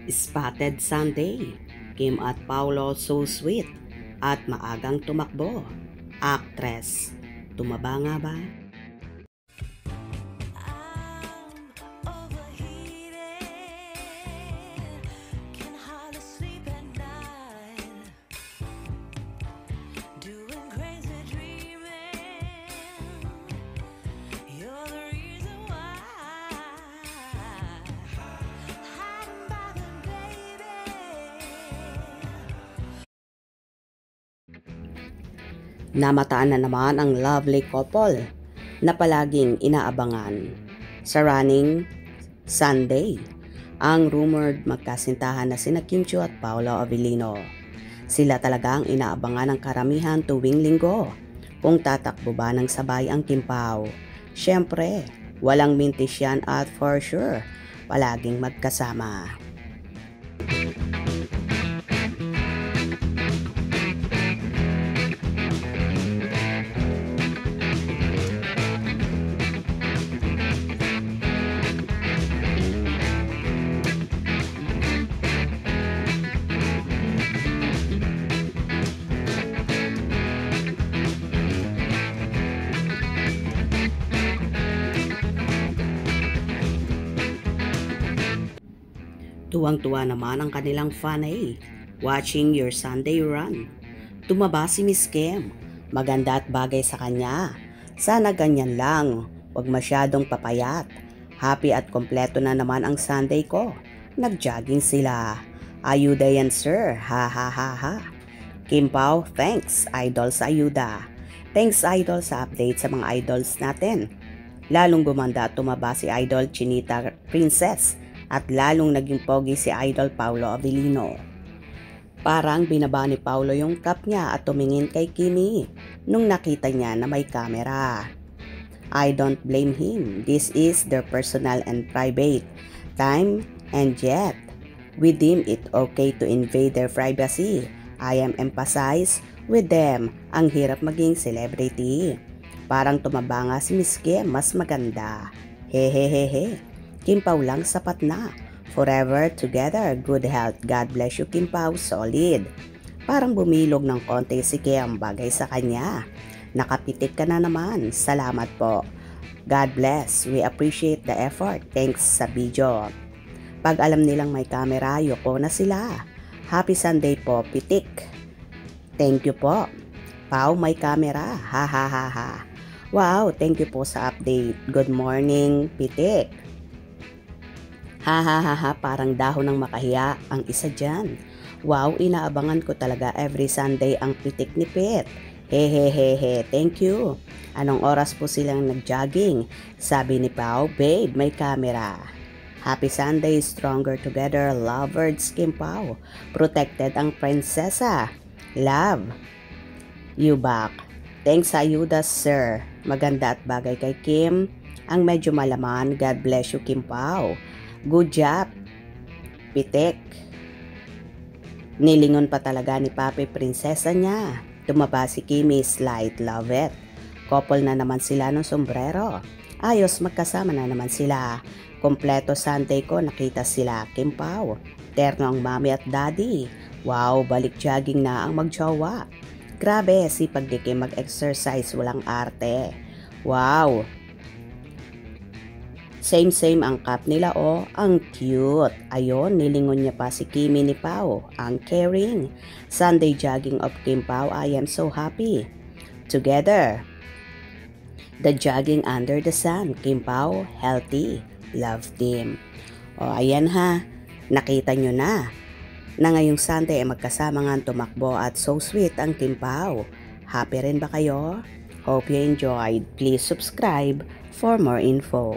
Spotted Sunday, Kim at Paolo so sweet at maagang tumakbo. Actress, tumaba nga ba? Namataan na naman ang lovely couple na palaging inaabangan sa running Sunday, ang rumored magkasintahan na sina Kim Chiu at Paolo Avellino. Sila talaga ang inaabangan ng karamihan tuwing linggo kung tatakbo ba ng sabay ang Kim Pao. Syempre, walang mintis yan at for sure, palaging magkasama. Tuwang-tuwa naman ang kanilang fanay, watching your Sunday run. Tumaba si Miss Kim, maganda at bagay sa kanya. Sana ganyan lang, wag masyadong papayat. Happy at kompleto na naman ang Sunday ko. Nag-jogging sila. Ayuda yan sir, ha ha ha ha. Kim Pao, thanks idol sa ayuda. Thanks idol sa update sa mga idols natin. Lalong gumanda at tumaba si idol Chinita Princess. At lalong naging pogi si Idol Paolo Avellino. Parang binaba ni Paolo yung cup niya at tumingin kay Kimi nung nakita niya na may camera. I don't blame him. This is their personal and private time, and yet with him it okay to invade their privacy. I am emphasize with them. Ang hirap maging celebrity. Parang tumaba nga si Miss Kim, mas maganda. Hehehehe. Kim Pao lang sapat na. Forever together, good health. God bless you Kim Pao, solid. Parang bumilog ng konti si Kim, bagay sa kanya. Nakapitik ka na naman, salamat po. God bless, we appreciate the effort. Thanks sa video. Pag alam nilang may camera, yoko na sila. Happy Sunday po, pitik. Thank you po. Pao may camera, ha ha ha ha. Wow, thank you po sa update. Good morning, pitik. Ha ha ha ha, parang dahon ng makahiya ang isa dyan. Wow, inaabangan ko talaga every Sunday ang pitik ni Pet. Hehehehe, thank you. Anong oras po silang nag-jogging? Sabi ni Pao, babe, may camera. Happy Sunday, stronger together, lovers Kim Pao. Protected ang prinsesa. Love. You back. Thanks sa ayuda, sir. Maganda at bagay kay Kim. Ang medyo malaman, God bless you Kim Pao. Good job, pitik. Nilingon pa talaga ni Papi prinsesa niya. Tumaba si Kimi, slight, love it. Couple na naman sila ng sombrero. Ayos, magkasama na naman sila. Kompleto Sunday ko, nakita sila Kim Pao. Terno ang mami at daddy. Wow, balik jogging na ang magjowa. Grabe, sipag di Kim mag-exercise, walang arte. Wow. Same ang cup nila oh, ang cute. Ayon, nilingon niya pa si Kimi ni Pao, ang caring. Sunday jogging of Kim Pao, I am so happy. Together. The jogging under the sun, Kim Pao, healthy. Love team. O ayan ha, nakita nyo na ngayong Sunday ay magkasama nga tumakbo at so sweet ang Kim Pao. Happy rin ba kayo? Hope you enjoyed. Please subscribe for more info.